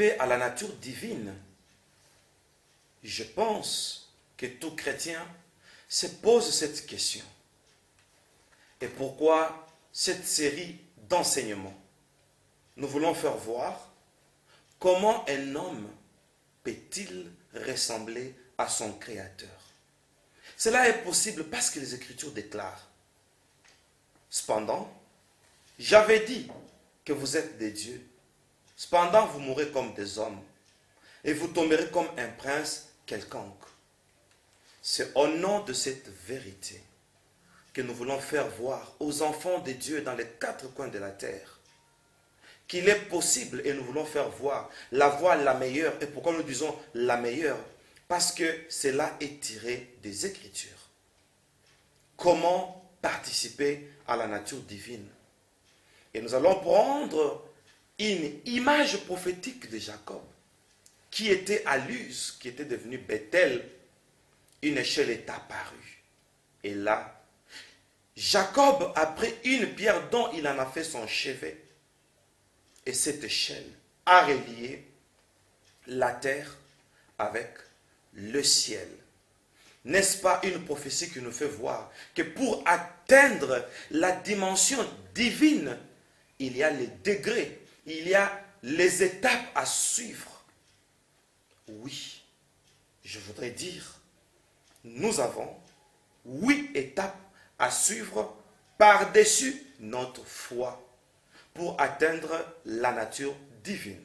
participer à la nature divine? Je pense que tout chrétien se pose cette question. Et pourquoi cette série d'enseignements? Nous voulons faire voir comment un homme peut-il ressembler à son Créateur. Cela est possible parce que les Écritures déclarent. Cependant, j'avais dit que vous êtes des dieux. Cependant, vous mourrez comme des hommes et vous tomberez comme un prince quelconque. C'est au nom de cette vérité que nous voulons faire voir aux enfants de Dieu dans les quatre coins de la terre qu'il est possible, et nous voulons faire voir la voie la meilleure. Et pourquoi nous disons la meilleure? Parce que cela est tiré des Écritures. Comment participer à la nature divine? Et nous allons prendre une image prophétique de Jacob, qui était à Luz, qui était devenu Bethel. Une échelle est apparue. Et là, Jacob a pris une pierre dont il en a fait son chevet. Et cette échelle a relié la terre avec le ciel. N'est-ce pas une prophétie qui nous fait voir que pour atteindre la dimension divine, il y a les degrés, il y a les étapes à suivre? Oui, je voudrais dire, nous avons 8 étapes à suivre par-dessus notre foi pour atteindre la nature divine.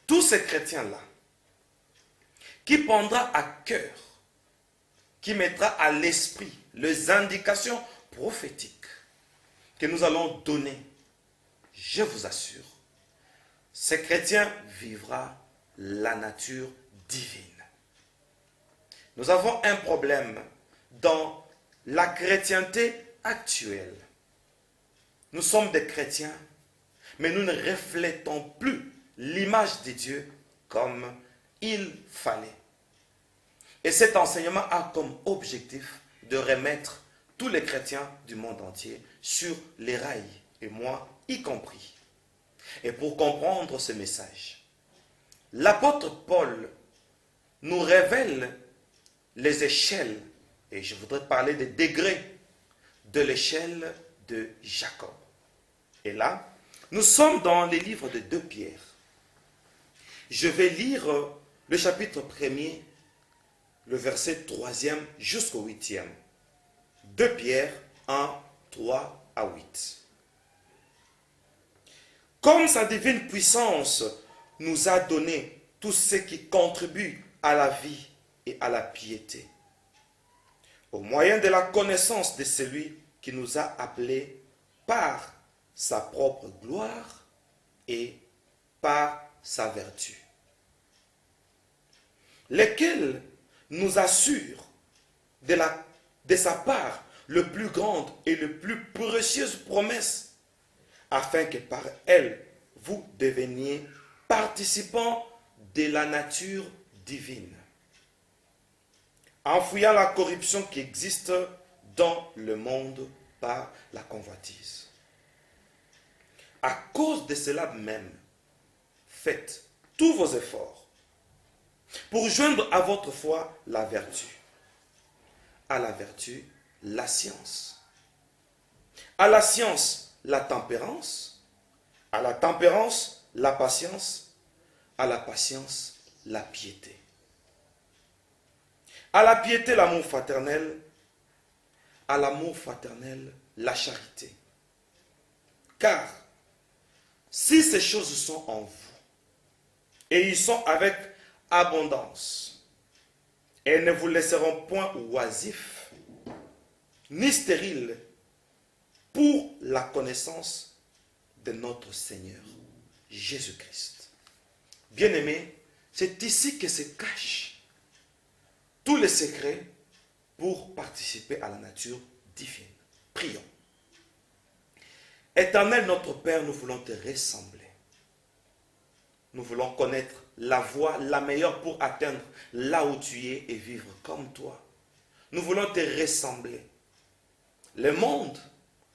Tous ces chrétiens-là, qui prendra à cœur, qui mettra à l'esprit les indications prophétiques que nous allons donner, je vous assure, ces chrétiens vivra la nature divine. Nous avons un problème dans la chrétienté actuelle. Nous sommes des chrétiens, mais nous ne reflétons plus l'image de Dieu comme il fallait. Et cet enseignement a comme objectif de remettre tous les chrétiens du monde entier sur les rails, et moi y compris. Et pour comprendre ce message, l'apôtre Paul nous révèle les échelles, et je voudrais parler des degrés de l'échelle de Jacob. Et là, nous sommes dans les livres de 2 Pierre. Je vais lire le chapitre 1er, le verset 3e jusqu'au 8e. 2 Pierre 1, 3 à 8. Comme sa divine puissance nous a donné tout ce qui contribue à la vie et à la piété, au moyen de la connaissance de celui qui nous a appelés par sa propre gloire et par sa vertu, lesquels nous assurent de sa part le plus grande et le plus précieuse promesse, afin que par elle vous deveniez participants de la nature divine, enfouillant la corruption qui existe dans le monde par la convoitise. À cause de cela même, faites tous vos efforts pour joindre à votre foi la vertu, à la vertu la science, à la science la tempérance, à la tempérance la patience, à la patience la piété, à la piété l'amour fraternel, à l'amour fraternel la charité. Car si ces choses sont en vous, et ils sont avec abondance, elles ne vous laisseront point oisifs, ni stériles, pour la connaissance de notre Seigneur Jésus-Christ. Bien-aimés, c'est ici que se cachent tous les secrets pour participer à la nature divine. Prions. Éternel notre Père, nous voulons te ressembler. Nous voulons connaître la voie la meilleure pour atteindre là où tu es et vivre comme toi. Nous voulons te ressembler. Le monde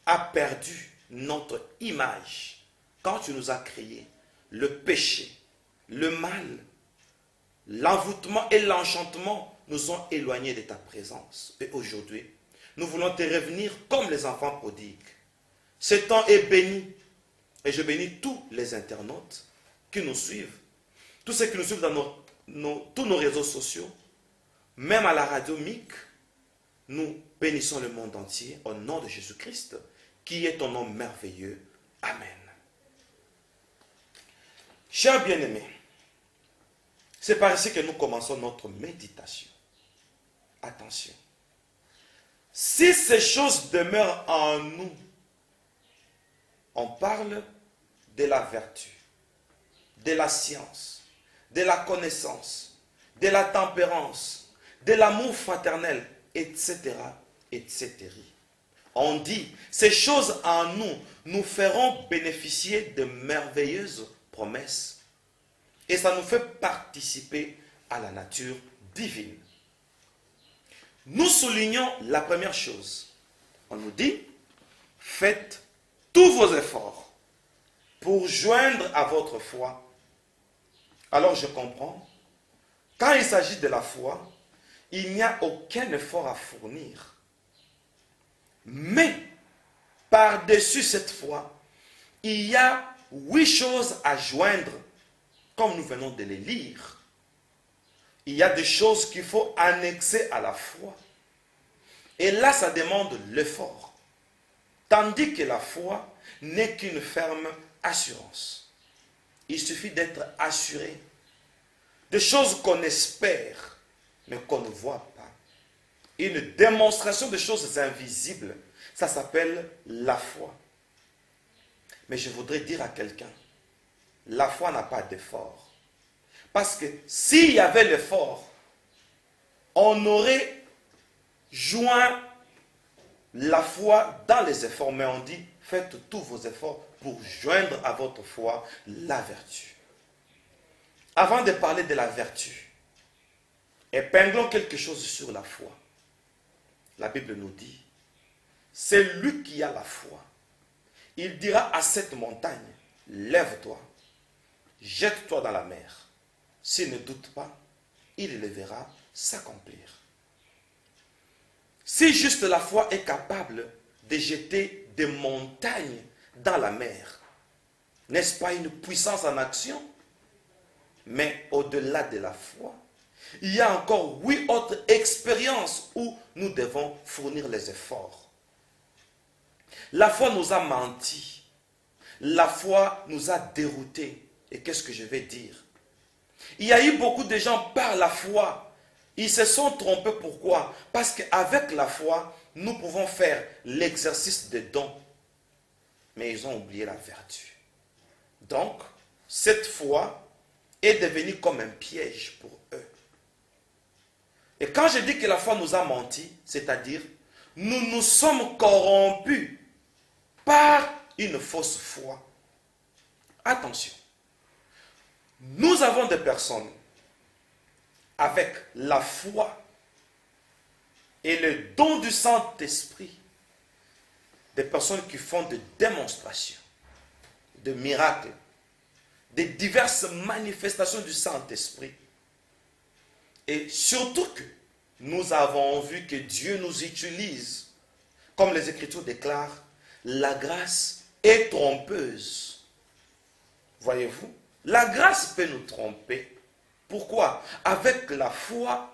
a perdu notre image quand tu nous as créés. le péché, le mal, l'envoûtement et l'enchantement nous ont éloignés de ta présence. Et aujourd'hui, nous voulons te revenir comme les enfants prodigues. Ce temps est béni. Et je bénis tous les internautes qui nous suivent, tous ceux qui nous suivent dans tous nos réseaux sociaux, même à la radio MIC. Nous bénissons le monde entier au nom de Jésus-Christ, qui est ton nom merveilleux. Amen. Chers bien-aimés, c'est par ici que nous commençons notre méditation. Attention. Si ces choses demeurent en nous, on parle de la vertu, de la science, de la connaissance, de la tempérance, de l'amour fraternel, etc., etc. On dit, ces choses en nous nous feront bénéficier de merveilleuses promesses et ça nous fait participer à la nature divine. Nous soulignons la première chose. On nous dit, faites tous vos efforts pour joindre à votre foi. Alors je comprends, quand il s'agit de la foi, il n'y a aucun effort à fournir. Mais, par-dessus cette foi, il y a 8 choses à joindre, comme nous venons de les lire. Il y a des choses qu'il faut annexer à la foi. Et là, ça demande l'effort. Tandis que la foi n'est qu'une ferme assurance. Il suffit d'être assuré de choses qu'on espère, mais qu'on ne voit pas. Une démonstration de choses invisibles, ça s'appelle la foi. Mais je voudrais dire à quelqu'un, la foi n'a pas d'effort. Parce que s'il y avait l'effort, on aurait joint la foi dans les efforts. Mais on dit, faites tous vos efforts pour joindre à votre foi la vertu. Avant de parler de la vertu, épinglons quelque chose sur la foi. La Bible nous dit, c'est lui qui a la foi. Il dira à cette montagne, lève-toi, jette-toi dans la mer. S'il ne doute pas, il le verra s'accomplir. Si juste la foi est capable de jeter des montagnes dans la mer, n'est-ce pas une puissance en action? Mais au-delà de la foi, il y a encore 8 autres expériences où nous devons fournir les efforts. La foi nous a menti. La foi nous a déroutés. Et qu'est-ce que je vais dire? Il y a eu beaucoup de gens par la foi. Ils se sont trompés. Pourquoi? Parce qu'avec la foi, nous pouvons faire l'exercice des dons. Mais ils ont oublié la vertu. Donc, cette foi est devenue comme un piège pour eux. Et quand je dis que la foi nous a menti, c'est-à-dire, nous nous sommes corrompus par une fausse foi. Attention, nous avons des personnes avec la foi et le don du Saint-Esprit, des personnes qui font des démonstrations, de miracles, des diverses manifestations du Saint-Esprit. Et surtout que nous avons vu que Dieu nous utilise, comme les Écritures déclarent, la grâce est trompeuse. Voyez-vous, la grâce peut nous tromper. Pourquoi? Avec la foi,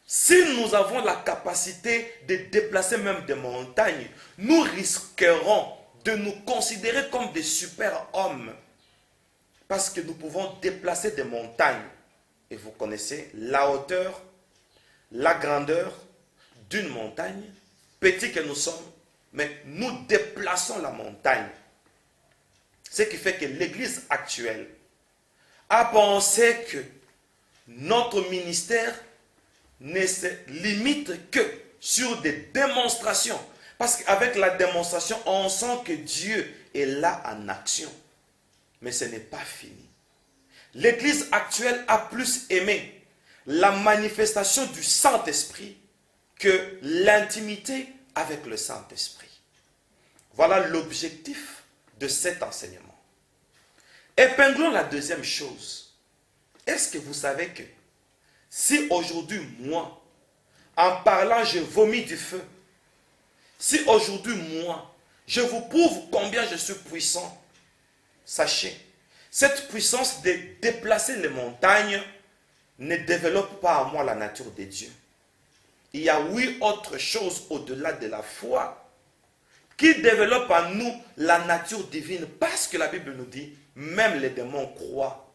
si nous avons la capacité de déplacer même des montagnes, nous risquerons de nous considérer comme des super-hommes. Parce que nous pouvons déplacer des montagnes. Et vous connaissez la hauteur, la grandeur d'une montagne, petit que nous sommes, mais nous déplaçons la montagne. Ce qui fait que l'Église actuelle a pensé que notre ministère ne se limite que sur des démonstrations. Parce qu'avec la démonstration, on sent que Dieu est là en action. Mais ce n'est pas fini. L'Église actuelle a plus aimé la manifestation du Saint-Esprit que l'intimité avec le Saint-Esprit. Voilà l'objectif de cet enseignement. Épinglons la deuxième chose. Est-ce que vous savez que si aujourd'hui, moi, en parlant, je vomis du feu, si aujourd'hui, moi, je vous prouve combien je suis puissant, sachez, cette puissance de déplacer les montagnes ne développe pas en moi la nature de Dieu. Il y a oui autre chose au-delà de la foi qui développe en nous la nature divine, parce que la Bible nous dit, même les démons croient.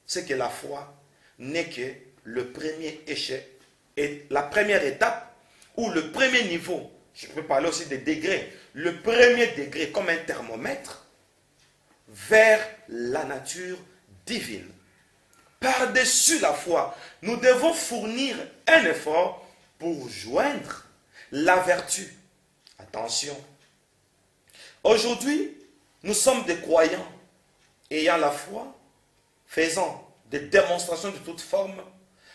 C'est que la foi n'est que le premier échec et la première étape ou le premier niveau. Je peux parler aussi des degrés. Le premier degré comme un thermomètre vers la nature divine. Par-dessus la foi, nous devons fournir un effort pour joindre la vertu. Attention. Aujourd'hui, nous sommes des croyants ayant la foi, faisant des démonstrations de toute forme,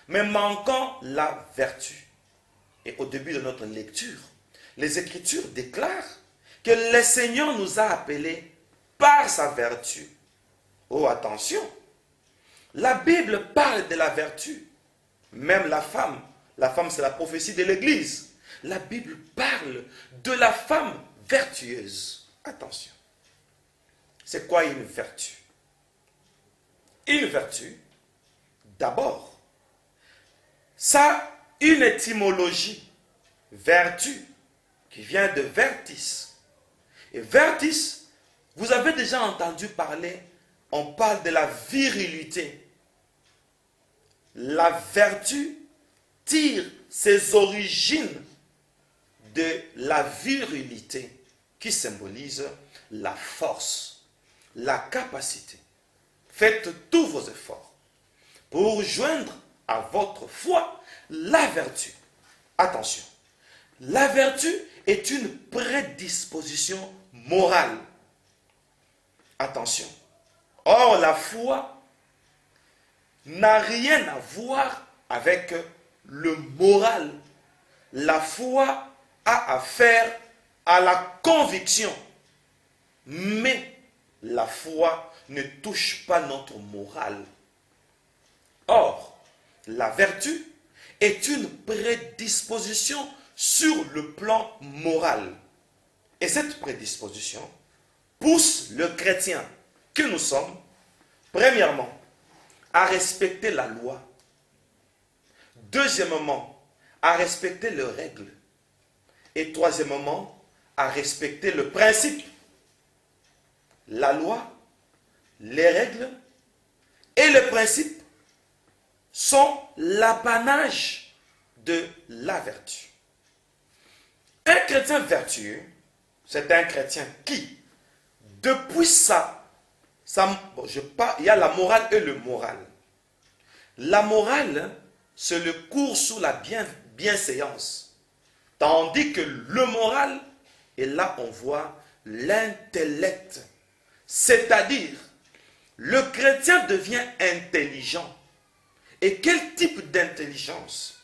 mais manquant la vertu. Et au début de notre lecture, les Écritures déclarent que le Seigneur nous a appelés par sa vertu. Oh, attention! La Bible parle de la vertu. Même la femme c'est la prophétie de l'Église. La Bible parle de la femme vertueuse. Attention. C'est quoi une vertu? Une vertu, d'abord, ça a une étymologie, vertu, qui vient de vertis. Et vertis, vous avez déjà entendu parler, on parle de la virilité. La vertu tire ses origines de la virilité qui symbolise la force, la capacité. Faites tous vos efforts pour joindre à votre foi la vertu. Attention, la vertu est une prédisposition morale. Attention. Or, la foi n'a rien à voir avec le moral. La foi a affaire à la conviction. Mais la foi ne touche pas notre morale. Or, la vertu est une prédisposition sur le plan moral. Et cette prédisposition pousse le chrétien que nous sommes, premièrement, à respecter la loi. Deuxièmement, à respecter les règles. Et troisièmement, à respecter le principe. La loi, les règles et le principe sont l'apanage de la vertu. Un chrétien vertueux, c'est un chrétien qui, depuis il y a la morale et le moral. La morale, c'est le cours sous la bienséance. Tandis que le moral, et là on voit l'intellect. C'est-à-dire, le chrétien devient intelligent. Et quel type d'intelligence?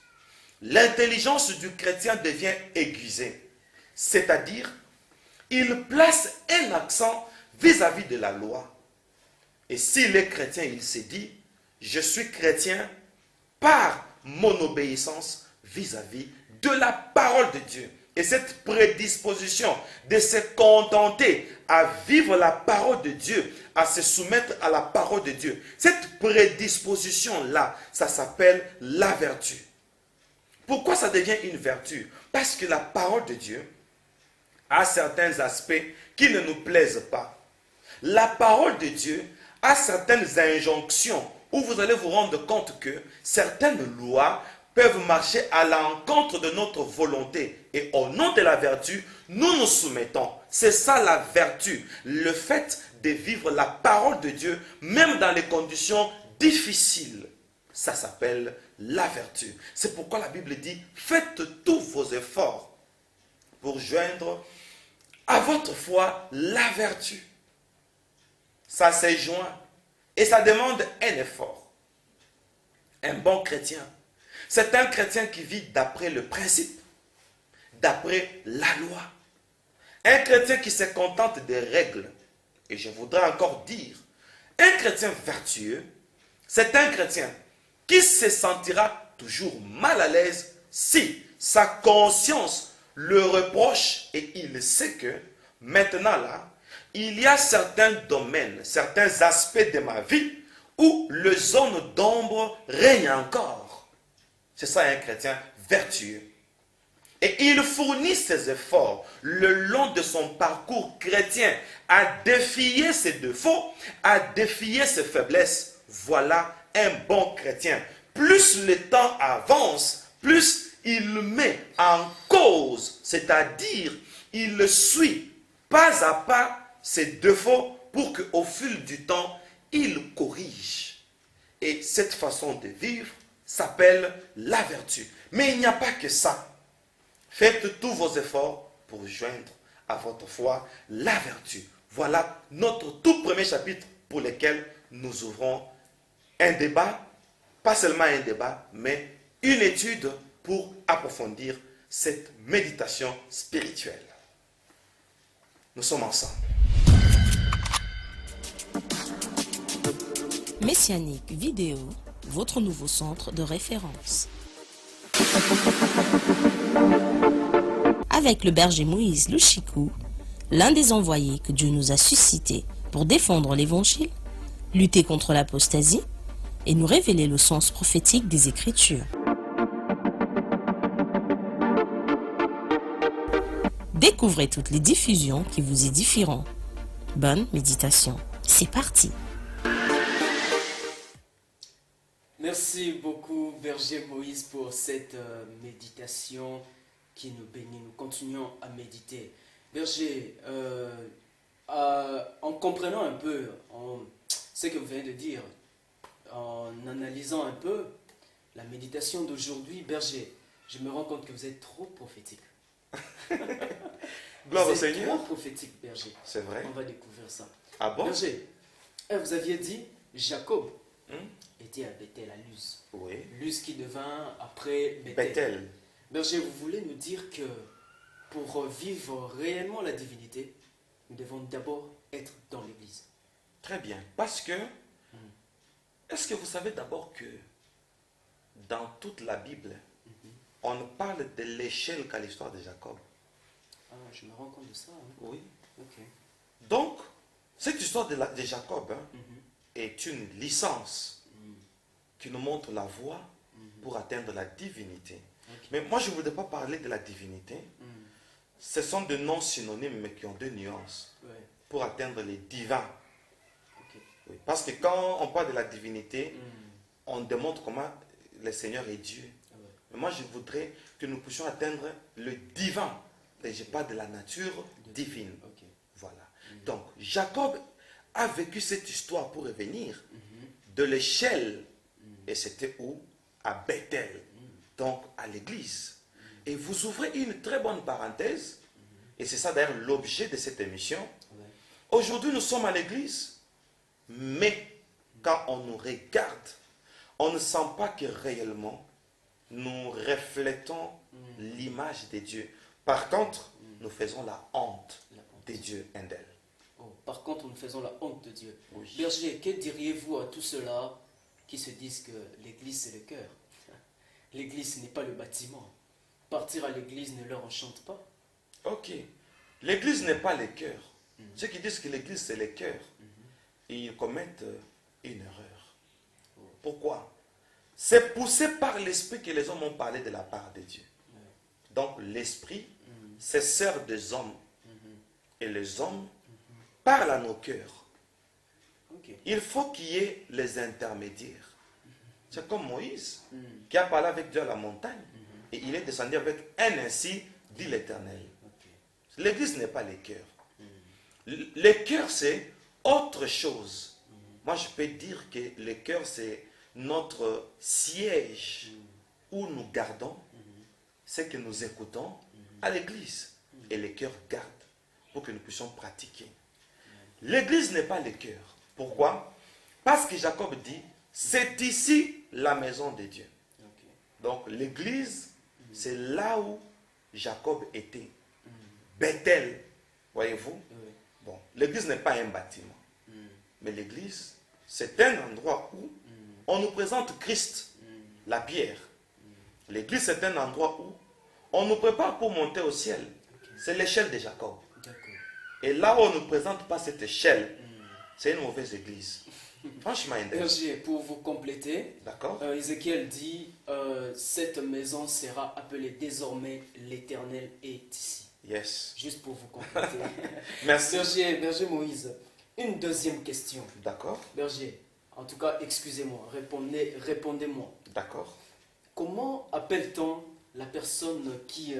L'intelligence du chrétien devient aiguisée. C'est-à-dire, il place un accent vis-à-vis de la loi. Et s'il est chrétien, il se dit, je suis chrétien par mon obéissance vis-à-vis de la parole de Dieu. Et cette prédisposition de se contenter à vivre la parole de Dieu, à se soumettre à la parole de Dieu, cette prédisposition-là, ça s'appelle la vertu. Pourquoi ça devient une vertu? Parce que la parole de Dieu a certains aspects qui ne nous plaisent pas. La parole de Dieu a certaines injonctions où vous allez vous rendre compte que certaines lois peuvent marcher à l'encontre de notre volonté. Et au nom de la vertu, nous nous soumettons. C'est ça la vertu. Le fait de vivre la parole de Dieu, même dans les conditions difficiles. Ça s'appelle la vertu. C'est pourquoi la Bible dit, faites tous vos efforts pour joindre à votre foi la vertu. Ça se joint et ça demande un effort. Un bon chrétien, c'est un chrétien qui vit d'après le principe, d'après la loi. Un chrétien qui se contente des règles. Et je voudrais encore dire, Un chrétien vertueux, c'est un chrétien qui se sentira toujours mal à l'aise si sa conscience le reproche et il sait que maintenant là, il y a certains domaines, certains aspects de ma vie où le zone d'ombre règne encore. C'est ça un chrétien vertueux. Et il fournit ses efforts le long de son parcours chrétien à défier ses défauts, à défier ses faiblesses. Voilà un bon chrétien. Plus le temps avance, plus il met en cause, c'est-à-dire il suit pas à pas ses défauts pour qu'au fil du temps, il corrige. Et cette façon de vivre s'appelle la vertu. Mais il n'y a pas que ça. Faites tous vos efforts pour joindre à votre foi la vertu. Voilà notre tout premier chapitre pour lequel nous ouvrons un débat, pas seulement un débat, mais une étude pour approfondir cette méditation spirituelle. Nous sommes ensemble. Messianique Vidéo, votre nouveau centre de référence. Avec le berger Moïse Louchikou, l'un des envoyés que Dieu nous a suscités pour défendre l'évangile, lutter contre l'apostasie et nous révéler le sens prophétique des Écritures. Découvrez toutes les diffusions qui vous édifieront. Bonne méditation. C'est parti. Merci beaucoup, berger Moïse, pour cette méditation qui nous bénit. Nous continuons à méditer. Berger, en comprenant un peu ce que vous venez de dire, en analysant un peu la méditation d'aujourd'hui, berger, je me rends compte que vous êtes trop prophétique. Gloire au Vous êtes Seigneur. trop prophétique, berger. C'est vrai. On va découvrir ça. Ah bon? Berger, vous aviez dit Jacob était à Bethel, à Luz. Oui. Luz qui devint après Bethel. Bethel. Berger, vous voulez nous dire que pour vivre réellement la divinité, nous devons d'abord être dans l'église. Très bien. Parce que, est-ce que vous savez d'abord que dans toute la Bible, on ne parle de l'échelle qu'à l'histoire de Jacob? Ah, je me rends compte de ça. Hein. Oui. Ok. Donc, cette histoire de Jacob est une licence qui nous montre la voie pour atteindre la divinité. Ok. Mais moi, je ne voudrais pas parler de la divinité. Ce sont des noms synonymes, mais qui ont deux nuances. Ouais. Pour atteindre les divins. Ok. Oui. Parce que quand on parle de la divinité, on démontre comment le Seigneur est Dieu. Ah ouais. Mais moi, je voudrais que nous puissions atteindre le divin. Et je parle de la nature divine. Ok. Voilà. Donc, Jacob a vécu cette histoire pour revenir de l'échelle. Et c'était où? À Bethel. Donc, à l'église. Et vous ouvrez une très bonne parenthèse. Et c'est ça d'ailleurs l'objet de cette émission. Ouais. Aujourd'hui, nous sommes à l'église. Mais quand on nous regarde, on ne sent pas que réellement nous reflétons l'image de Dieu. Par contre, nous faisons la honte La honte. de Dieu un d'elle. Oh, par contre, nous faisons la honte de Dieu. Oui. Berger, que diriez-vous à tous ceux-là qui se disent que l'église c'est le cœur? L'église ce n'est pas le bâtiment. Partir à l'église ne leur enchante pas. Ok. L'église n'est pas le cœur. Ceux qui disent que l'église c'est le cœur, ils commettent une erreur. Pourquoi? C'est poussé par l'esprit que les hommes ont parlé de la part de Dieu. Donc l'esprit se sert des hommes. Et les hommes parlent à nos cœurs. Ok. Il faut qu'il y ait les intermédiaires. C'est comme Moïse qui a parlé avec Dieu à la montagne. Et il est descendu avec un ainsi, dit l'Éternel. Ok. L'église n'est pas le cœur. Le cœur, c'est autre chose. Moi, je peux dire que le cœur, c'est notre siège où nous gardons ce que nous écoutons à l'église. Et le cœur garde pour que nous puissions pratiquer. L'église n'est pas le cœur. Pourquoi? Parce que Jacob dit, c'est ici la maison de Dieu. Ok. Donc l'église, c'est là où Jacob était. Bethel, voyez-vous? Oui. Bon, l'église n'est pas un bâtiment. Mais l'église, c'est un endroit où on nous présente Christ, la pierre. L'église, c'est un endroit où on nous prépare pour monter au ciel. C'est l'échelle de Jacob. D'accord. Et là où on ne nous présente pas cette échelle, c'est une mauvaise église. Franchement, Berger, pour vous compléter, d'accord. Ézéchiel dit cette maison sera appelée désormais l'Éternel est ici. Yes. Juste pour vous compléter. Merci. Berger Moïse, une deuxième question. D'accord. Berger, en tout cas, excusez-moi, répondez-moi. D'accord. Comment appelle-t-on la personne qui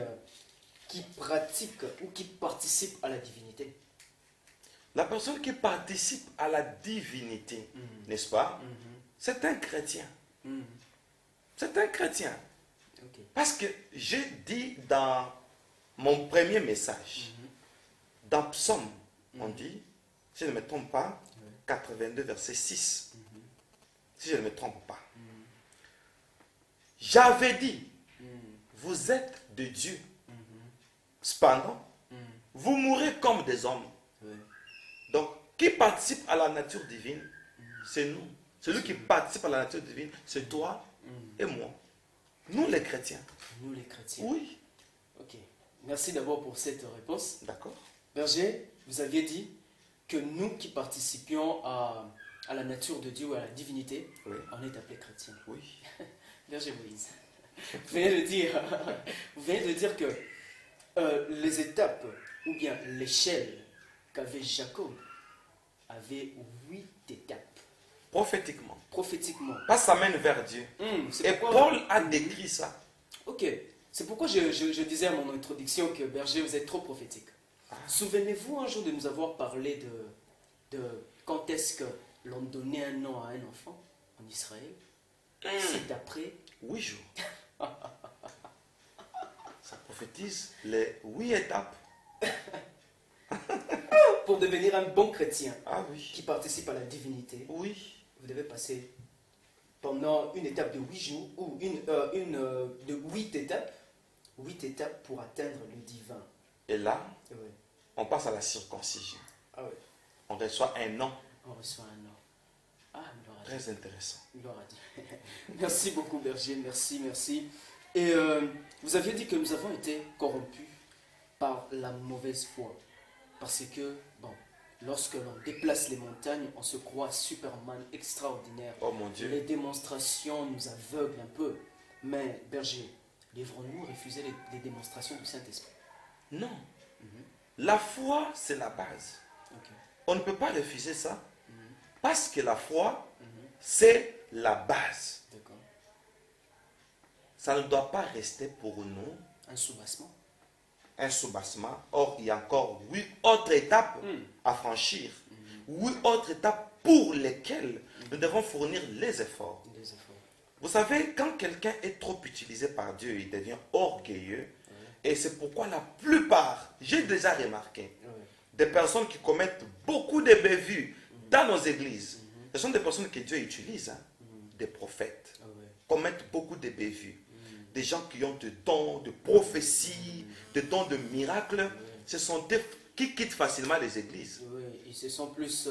pratique ou qui participe à la divinité? La personne qui participe à la divinité, n'est-ce pas? C'est un chrétien. C'est un chrétien. Ok. Parce que j'ai dit dans mon premier message, dans Psaume, on dit, si je ne me trompe pas, 82, verset 6. Si je ne me trompe pas. J'avais dit, vous êtes de Dieu. Cependant, vous mourrez comme des hommes. Ouais. Donc, qui participe à la nature divine, c'est nous. Celui qui participe à la nature divine, c'est toi et moi. Nous les chrétiens. Nous les chrétiens. Oui. Ok. Merci d'abord pour cette réponse. D'accord. Berger, vous aviez dit que nous qui participions à la nature de Dieu, à la divinité, Oui. on est appelés chrétiens. Oui. Berger Moïse, vous venez de dire que les étapes, ou bien l'échelle qu'avait Jacob, avait 8 étapes. Prophétiquement. Prophétiquement. Parce que ça mène vers Dieu. C'est Et pourquoi- Paul a décrit ça. Ok, c'est pourquoi je disais à mon introduction que Berger, vous êtes trop prophétique. Souvenez-vous un jour de nous avoir parlé de quand est-ce que l'on donnait un nom à un enfant en Israël. C'est après 8 jours. Ça prophétise les 8 étapes. pour devenir un bon chrétien Ah oui. qui participe à la divinité. Oui. Vous devez passer pendant une étape de 8 jours ou de 8 étapes. 8 étapes pour atteindre le divin. Et là, Ouais. on passe à la circoncision. Ah ouais, On reçoit un nom on reçoit un nom. Ah, gloire à Dieu. très intéressant. Gloire à Dieu. Merci beaucoup, Berger. Merci. Et vous aviez dit que nous avons été corrompus par la mauvaise foi. Parce que, bon, lorsque l'on déplace les montagnes, on se croit Superman extraordinaire. Oh mon Dieu. Les démonstrations nous aveuglent un peu. Mais, Berger, devrons-nous refuser les démonstrations du Saint-Esprit? Non. La foi, c'est la base. Ok. On ne peut pas refuser ça. Parce que la foi, c'est la base. D'accord. Ça ne doit pas rester pour nous Un soubassement. un soubassement. Or, il y a encore 8 autres étapes à franchir. 8 autres étapes pour lesquelles nous devons fournir les efforts. Des efforts. Vous savez, quand quelqu'un est trop utilisé par Dieu, il devient orgueilleux. Et c'est pourquoi la plupart, j'ai déjà remarqué, Ouais. des personnes qui commettent beaucoup de bévues dans nos églises, ce sont des personnes que Dieu utilise, hein, des prophètes, Ah ouais. commettent beaucoup de bévues. Des gens qui ont des dons de prophétie, des dons de miracles, ce sont des qui quittent facilement les églises. Oui, ils se sentent plus,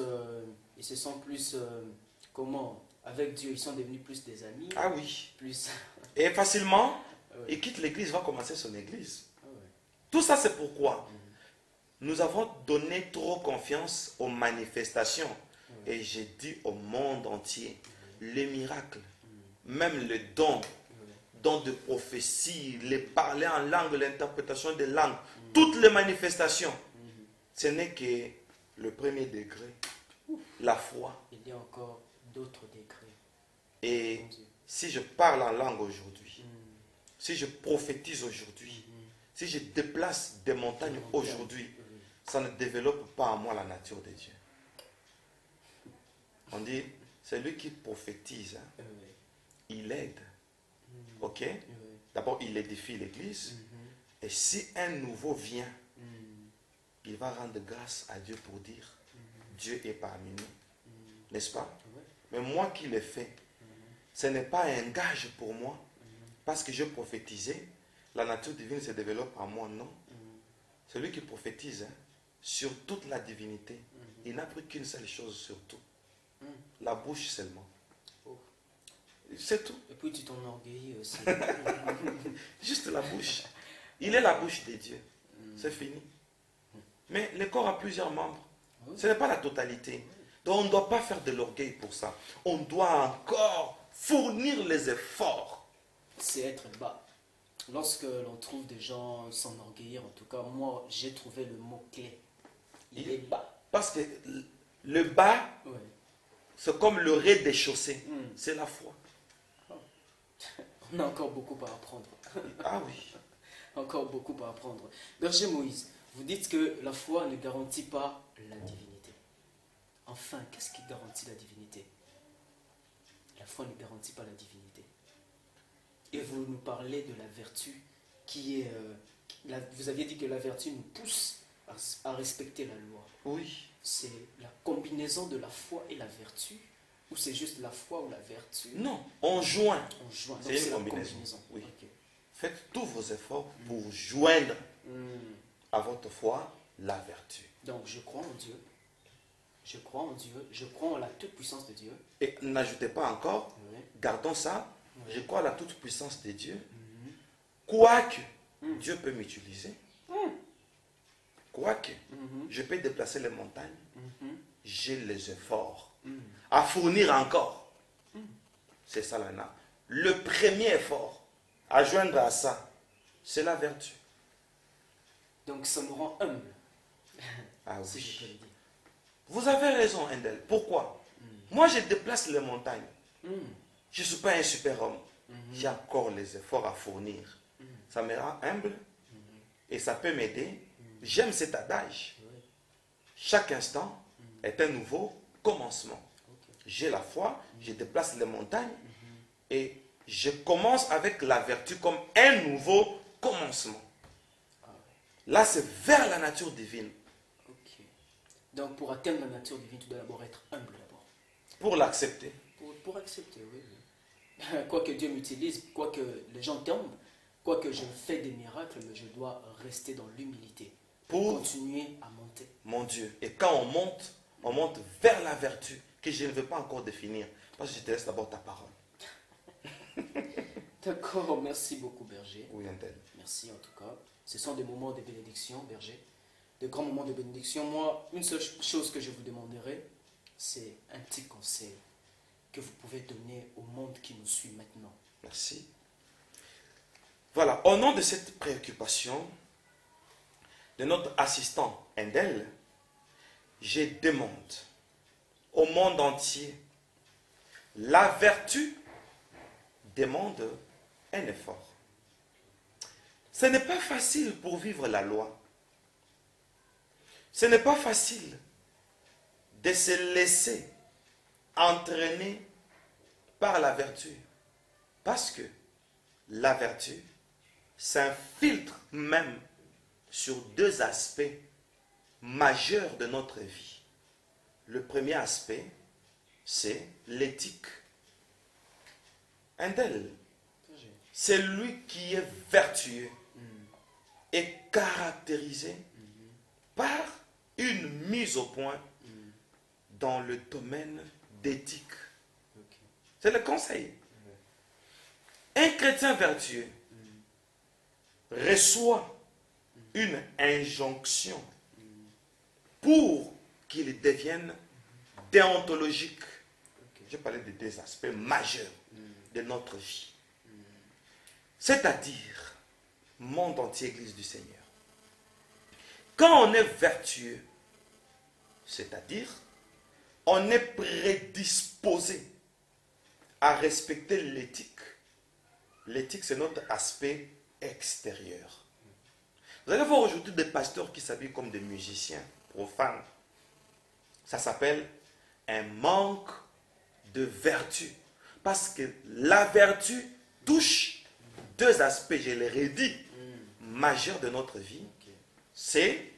comment, avec Dieu, ils sont devenus plus des amis, Ah oui. plus... Et facilement, Ouais. il quitte l'église, va commencer son église. Ah ouais. Tout ça, c'est pourquoi nous avons donné trop confiance aux manifestations. Et j'ai dit au monde entier, les miracles, même les dons de prophétie, les parler en langue, l'interprétation des langues, toutes les manifestations, ce n'est que le premier degré, la foi. Il y a encore d'autres degrés. Et Mon Dieu. si je parle en langue aujourd'hui, si je prophétise aujourd'hui, si je déplace des montagnes aujourd'hui, ça ne développe pas en moi la nature de Dieu. On dit, c'est lui qui prophétise, hein, il aide. Ok? D'abord, il édifie l'église. Et si un nouveau vient, il va rendre grâce à Dieu pour dire, Dieu est parmi nous. N'est-ce pas? Mais moi qui l'ai fait, ce n'est pas un gage pour moi. Parce que je prophétisais, la nature divine se développe en moi, non. Celui qui prophétise, hein, sur toute la divinité, il n'a pris qu'une seule chose sur tout, La bouche seulement. Oh. C'est tout. Et puis tu t'enorgueillis aussi. Juste la bouche. Il est la bouche de Dieu. C'est fini. Mais le corps a plusieurs membres. Ce n'est pas la totalité. Donc on ne doit pas faire de l'orgueil pour ça. On doit encore fournir les efforts. C'est être bas. Lorsque l'on trouve des gens s'enorgueillir, en tout cas, moi, j'ai trouvé le mot clé. Il est bas. Parce que le bas, Ouais. c'est comme le rez-de-chaussée. C'est la foi. On a encore beaucoup à apprendre. Ah oui. Encore beaucoup à apprendre. Berger Moïse, vous dites que la foi ne garantit pas la divinité. Enfin, qu'est-ce qui garantit la divinité? La foi ne garantit pas la divinité. Et vous nous parlez de la vertu qui est... vous aviez dit que la vertu nous pousse à respecter la loi. Oui. C'est la combinaison de la foi et la vertu? Ou c'est juste la foi ou la vertu? Non, on joint. On joint. Donc C'est une la combinaison. Oui. Ok. Faites tous vos efforts pour joindre à votre foi la vertu. Donc je crois en Dieu. Je crois en Dieu. Je crois en la toute-puissance de Dieu. Et n'ajoutez pas encore, Oui. gardons ça, Oui. je crois à la toute-puissance de Dieu. Quoique Dieu peut m'utiliser, quoique je peux déplacer les montagnes, j'ai les efforts à fournir encore. C'est ça là. Le premier effort à joindre à ça, c'est la vertu. Donc ça nous rend humbles. Ah Si je peux oui. le dire. Vous avez raison, Endel. Pourquoi? Moi, je déplace les montagnes. Je ne suis pas un super-homme. J'ai encore les efforts à fournir. Ça me rend humble et ça peut m'aider. J'aime cet adage. Chaque instant est un nouveau commencement. J'ai la foi, je déplace les montagnes et je commence avec la vertu comme un nouveau commencement. Là, c'est vers la nature divine. Ok. Donc pour atteindre la nature divine, tu dois d'abord être humble d'abord. Pour l'accepter. Pour accepter, oui. Quoi que Dieu m'utilise, quoi que les gens tombent, quoi que je fais des miracles, mais je dois rester dans l'humilité. Pour Continuer à monter. mon Dieu. Et quand on monte vers la vertu que je ne veux pas encore définir. Parce que je te laisse d'abord ta parole. D'accord, merci beaucoup Berger. Oui, Endel. Merci en tout cas. Ce sont des moments de bénédiction, Berger. De grands moments de bénédiction. Moi, une seule chose que je vous demanderai, c'est un petit conseil que vous pouvez donner au monde qui nous suit maintenant. Merci. Voilà, au nom de cette préoccupation de notre assistant Endel, je demande au monde entier, la vertu demande un effort. Ce n'est pas facile pour vivre la loi. Ce n'est pas facile de se laisser entraîner par la vertu. Parce que la vertu s'infiltre même sur deux aspects majeurs de notre vie. Le premier aspect, c'est l'éthique. Un tel, c'est lui qui est vertueux et caractérisé par une mise au point dans le domaine d'éthique. C'est le conseil. Un chrétien vertueux reçoit une injonction pour qu'il devienne déontologique. J'ai parlé de deux aspects majeurs de notre vie. C'est-à-dire, monde entier, Église du Seigneur. Quand on est vertueux, c'est-à-dire, on est prédisposé à respecter l'éthique. L'éthique, c'est notre aspect extérieur. Vous allez voir aujourd'hui des pasteurs qui s'habillent comme des musiciens profanes. Ça s'appelle un manque de vertu. Parce que la vertu touche deux aspects, je l'ai redit, majeurs de notre vie. C'est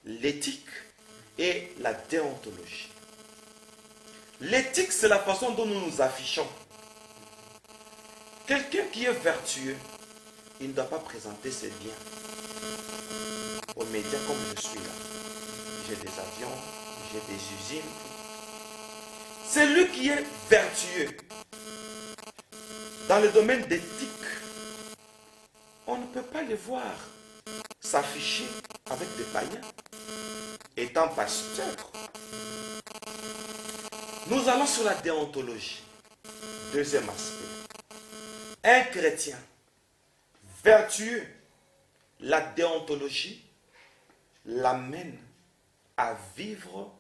l'éthique et la déontologie. L'éthique, c'est la façon dont nous nous affichons. Quelqu'un qui est vertueux, il ne doit pas présenter ses biens aux médias comme je suis là. J'ai des avions, j'ai des usines. Celui qui est vertueux dans le domaine d'éthique, on ne peut pas le voir s'afficher avec des païens, étant pasteur. Nous allons sur la déontologie. Deuxième aspect. Un chrétien vertueux, la déontologie l'amène à vivre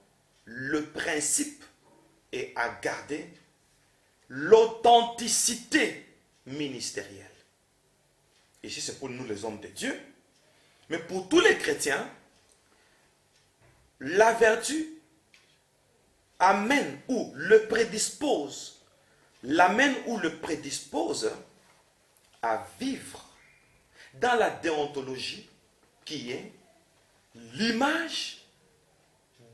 le principe et à garder l'authenticité ministérielle. Ici, c'est pour nous les hommes de Dieu. Mais pour tous les chrétiens, la vertu amène ou le prédispose, l'amène ou le prédispose à vivre dans la déontologie qui est l'image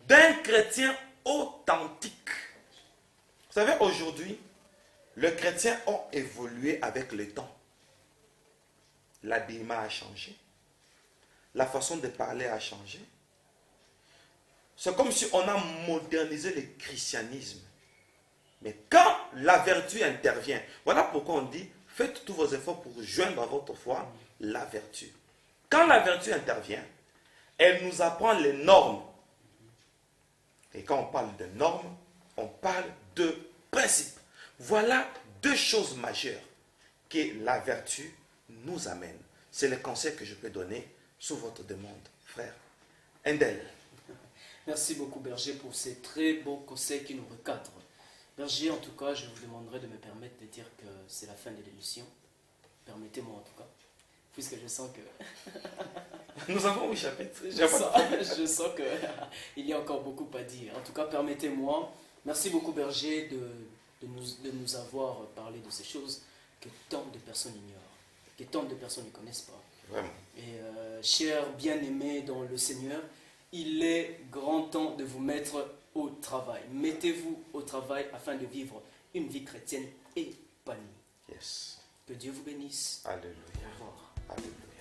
d'un chrétien authentique. Vous savez, aujourd'hui, les chrétiens ont évolué avec le temps. L'habillement a changé. La façon de parler a changé. C'est comme si on a modernisé le christianisme. Mais quand la vertu intervient, voilà pourquoi on dit, faites tous vos efforts pour joindre à votre foi la vertu. Quand la vertu intervient, elle nous apprend les normes. Et quand on parle de normes, on parle de principes. Voilà deux choses majeures que la vertu nous amène. C'est le conseil que je peux donner sous votre demande, frère. Endel. Merci beaucoup, Berger, pour ces très beaux conseils qui nous recadrent. Berger, en tout cas, je vous demanderai de me permettre de dire que c'est la fin de l'émission. Permettez-moi en tout cas, puisque je sens que... Nous avons 8 chapitres. Je sens qu'il y a encore beaucoup à dire. En tout cas, permettez-moi. Merci beaucoup, Berger, de nous avoir parlé de ces choses que tant de personnes ignorent, que tant de personnes ne connaissent pas. Vraiment. Et chers bien-aimés dans le Seigneur, il est grand temps de vous mettre au travail. Mettez-vous au travail afin de vivre une vie chrétienne épanouie. Yes. Que Dieu vous bénisse. Alléluia. Au revoir. Alléluia.